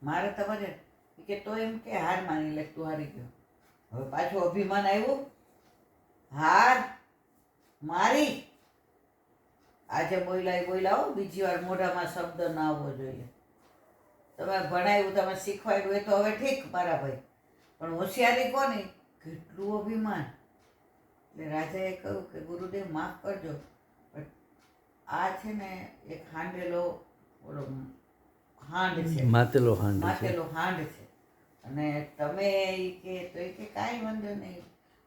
મારે તમારે કે તો એમ કે હાર માની લે, તું હારી ગયો. હવે પાછું અભિમાન આવ્યું. હાર મારી આજે બોલ્યા એ બોલ્યા હો, બીજી વાર મોઢામાં શબ્દ ના આવવો જોઈએ. તમે ભણાવ્યું, તમે શીખવાડ્યું એ તો હવે ઠીક મારા ભાઈ, પણ હોશિયારી કોની? કેટલું અભિમાન. એટલે રાજાએ કહ્યું કે ગુરુદેવ માફ કરજો, પણ આ છે ને એક હાંડેલો ઓલો હાંડ છે, માતેલો હાંડ છે. માટેલો હાંડ છે, અને તમે ઈ કે તો એ કે કાંઈ વાંધો નહીં,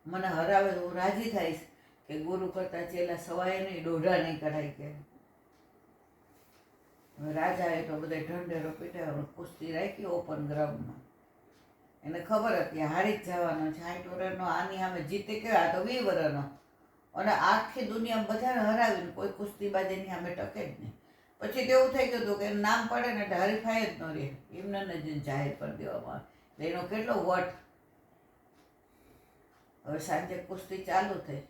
મને હરાવે તો હું રાજી થઈશ કે ગુરુ કરતા ચેલા સવાય નહીં, દોઢા નહીં કરાય કે. હવે રાજાએ તો બધે ઢંઢેરો પીટાવ્યો, કુસ્તી રાખી ઓપન ગ્રાઉન્ડમાં. એને ખબર હતી હારી જ જવાનો છે, 60 વર્ષનો, આની સામે જીતે કેવા, આ તો 20 વર્ષનો, અને આખી દુનિયા બધાને હરાવીને કોઈ કુસ્તીબાજીની સામે ટકે જ નહીં. પછી તો એવું થઈ ગયું હતું કે નામ પડે ને એટલે હરીફાઈ જ ન રહે, એમને જ જાહેર કરી દેવામાં આવે. એનો કેટલો વટ. હવે સાંજે કુસ્તી ચાલુ થઈ,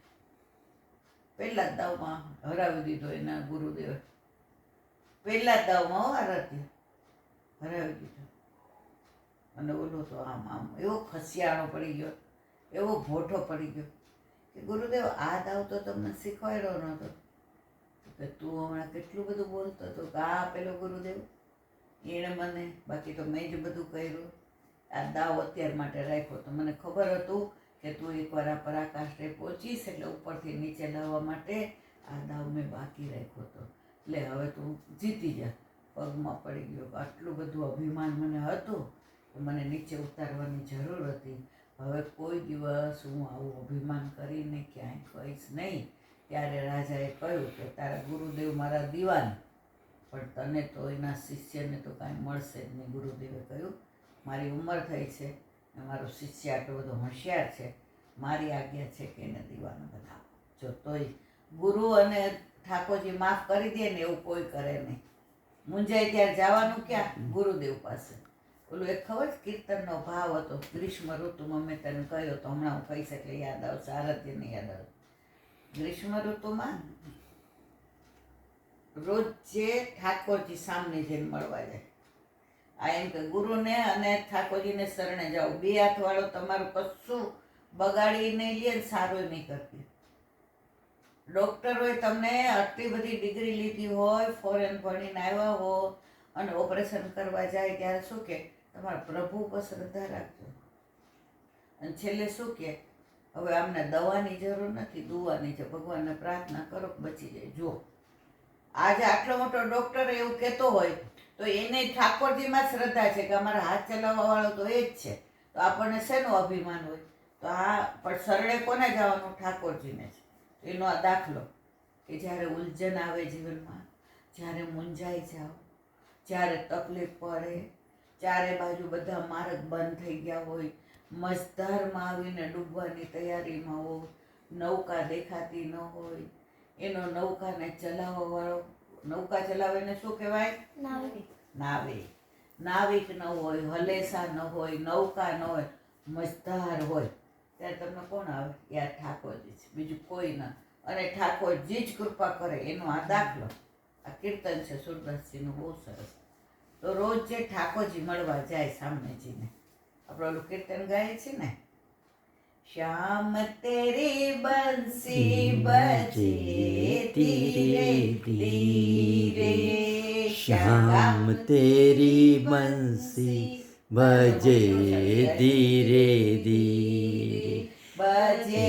પહેલા જ દાવમાં હરાવી દીધો એના ગુરુદેવે. પહેલા જ દાવમાં આરતી હરાવી દીધો. અને ઓલો તો આમ આમ એવો ખસિયાણો પડી ગયો, એવો ભોઠો પડી ગયો કે ગુરુદેવ આ દાવ તો તમને શીખવાડ્યો નહોતો. કે તું હમણાં કેટલું બધું બોલતો હતો કે આ પેલો ગુરુદેવ એણે મને, બાકી તો મેં જ બધું કર્યું. આ દાવ અત્યાર માટે રાખ્યો તો મને ખબર હતું કે તું એકવાર આ પરાકાષ્ઠે પહોંચીશ એટલે ઉપરથી નીચે લાવવા માટે આ દાવ મેં બાકી રાખ્યો હતો. એટલે હવે તું જીતી જા. પગમાં પડી ગયો. આટલું બધું અભિમાન મને હતું કે મને નીચે ઉતારવાની જરૂર હતી. હવે કોઈ દિવસ હું આવું અભિમાન કરીને ક્યાંય કહીશ નહીં. ત્યારે રાજાએ કહ્યું કે તારા ગુરુદેવ મારા દીવાન, પણ તને તો એના શિષ્યને તો કાંઈ મળશે જ નહીં. ગુરુદેવે કહ્યું મારી ઉંમર થઈ છે ને મારો શિષ્ય આટલો બધો હોશિયાર છે, મારી આજ્ઞા છે કે એને દીવાનો બનાવો. જો તોય ગુરુ અને ઠાકોરજી માફ કરી દે ને એવું કોઈ કરે નહીં. મુંજાય ત્યારે જવાનું ક્યાં? ગુરુદેવ પાસે. ઓલું એક ખબર છે કીર્તનનો ભાવ હતો, ગ્રીષ્મ ઋતુમાં મેં તને કહ્યો તો, હમણાં હું કહીશ એટલે યાદ આવશે, આરાધ્યને યાદ આવે. ગ્રીષ્મ ઋતુમાં રોજ જે ઠાકોરજી સામને જઈને મળવા જાય. આ એમ કે ગુરુને અને ઠાકોરજીને શરણે જાઓ, બે હાથવાળો તમારું કશું બગાડી નહીં લે ને સારું નહીં કરતી. ડૉક્ટરોએ તમને આટલી બધી ડિગ્રી લીધી હોય, ફોરેન ભણીને આવ્યા હો, અને ઓપરેશન કરવા જાય ત્યારે શું કે તમારા પ્રભુ પર શ્રદ્ધા રાખજો. અને છેલ્લે શું કે હવે આમને દવાની જરૂર નથી, દુવાની છે, ભગવાનને પ્રાર્થના કરો બચી જાય. જો આજે આટલો મોટો ડૉક્ટર એવું કહેતો હોય તો એને ઠાકોરજીમાં શ્રદ્ધા છે કે અમારા હાથ ચલાવવા વાળો તો એ જ છે, તો આપણને શેનું અભિમાન હોય? તો આ પણ શરણે કોને જવાનું? ઠાકોરજીને છે. એનો આ દાખલો કે જ્યારે ઉલઝન આવે જીવનમાં, જ્યારે મૂંઝાઈ જાઓ, જ્યારે તકલીફ પડે, ચારે બાજુ બધા માર્ગ બંધ થઈ ગયા હોય, મઝધારમાં આવીને ડૂબવાની તૈયારીમાં હોય, નૌકા દેખાતી ન હોય, એનો નૌકાને ચલાવવાવાળો, નૌકા ચલાવીને શું કહેવાય? નાવિક. નાવિક ન હોય, હલેસા ન હોય, નૌકા ન હોય, મઝધાર હોય, ત્યારે તમને કોણ આવે? યાર ઠાકોરજી છે, બીજું કોઈ ના. અને ઠાકોરજી જ કૃપા કરે, એનો આ દાખલો. આ કીર્તન છે સુરદાસજીનું, બહુ સરસ. તો રોજ જે ઠાકોરજી મળવા જાય સામનેજીને, આપણે ઓલું કીર્તન ગાઈએ છીએ ને, શ્યામ તેરી બંસી બજે ધીરે ધીરે, શ્યામ તેરી બંસી બજે ધીરે ધીરે, બજે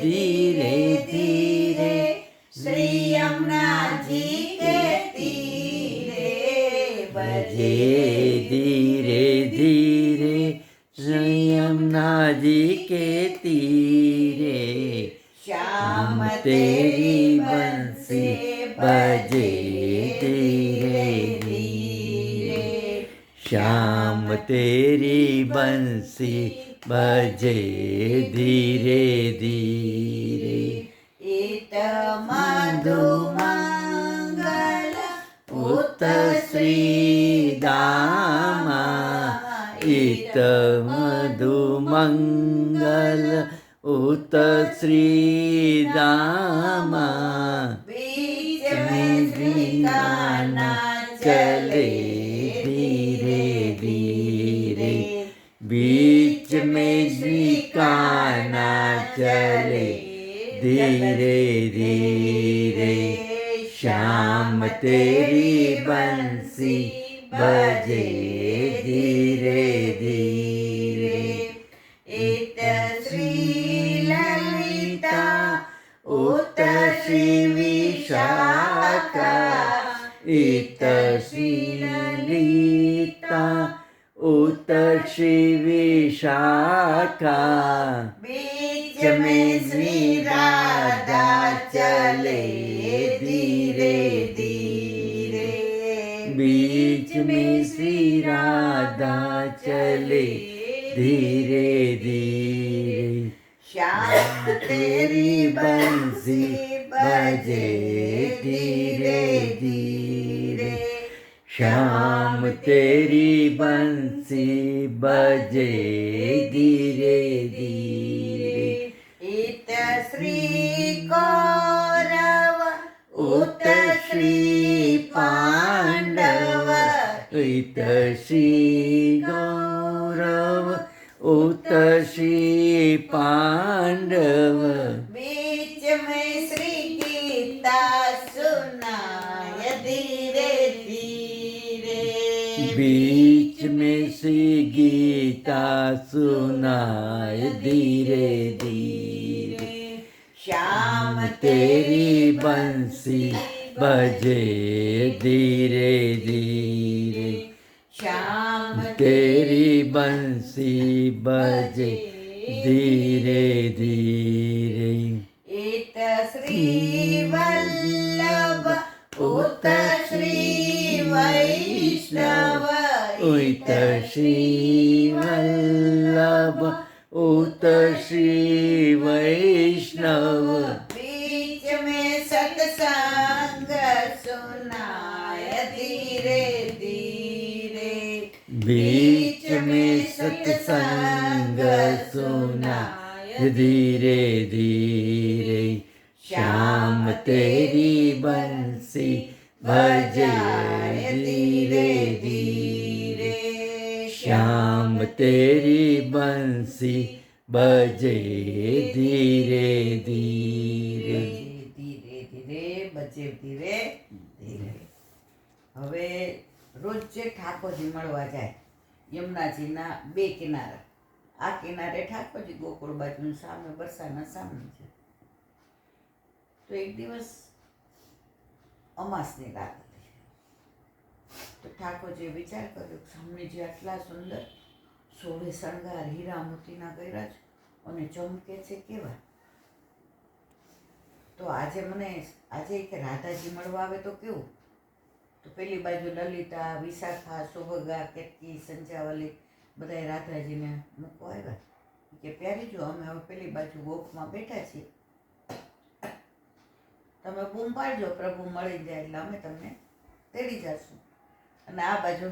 ધીરે ધીરે, શ્રી યમુનાજી કે તીરે, બજે ધીરે ધીરે, યમુનાજી કે તીરે, શ્યામ તેરી બંસી બજે ધીરે ધીરે, શ્યામ તેરી બંસી બજે ધીરે ધીરે, ઈત મધુમંગલ ઉત શ્રી દામા, ઈત મધુમંગલ ઉત શ્રી દામા, बीच में श्री कान्हा चले धीरे धीरे। બંસી બજે ધીરે ધીરે એત શ્રી લલિતા ઉત શ્રી વિશાખા इत श्री ललिता उत श्री विशाखा बीच में श्री राधा चले धीरे धीरे बीच में श्री राधा चले धीरे धीरे श्याम तेरी बंसी बजे धीरे धीरे श्याम तेरी बंसी बजे धीरे धीरे इत श्री कौरव उत श्री पांडव इत श्री गौरव उत श्री पांडव बीच में श्री गीता सुनाय धीरे धीरे बीच में श्री गीता सुनाय धीरे धीरे श्याम तेरी बंसी बजे धीरे धीरे श्याम तेरी बंसी बजे धीरे धीरे इत श्री वल्लभ उत श्री वैष्णव उत श्री वल्लभ उत श्री वैष्णव बीच में सत्संग सुनाय धीरे धीरे बीच में सत्संग सुनाय धीरे धीरे श्याम तेरी बंसी बजाए धीरे धीरे श्याम तेरी बंसी बजे धीरे धीरे ધીરે ધીરે બચે ધીરે ધીરે હવે રોજ જે ઠાકોરજી મળવા જાય યમુનાજીના બે કિનારા આ કિનારે ઠાકોરજી ગોકુળ બાજુ સામે બરસાના સામે છે તો એક દિવસ અમાસની રાત હતી તો ઠાકોરજીએ વિચાર કર્યો કે સ્વામીજી આટલા સુંદર સોળે શણગાર હીરા મોતીના કર્યા છે અને ચમકે છે કેવા તો આજે કે રાધાજી મળવા આવે તો કેવું તો પેલી બાજુ લલિતા વિશાખા સુભગા કેતકી સંચાવલી બધાય રાધાજીને મૂકવા આવ્યા કે પ્યારી જો અમે હવે પેલી બાજુ ગોખમાં બેઠા છીએ તમે બૂમ પાડજો પ્રભુ મળી જાય એટલે અમે તમને તેડી જશું અને આ બાજુ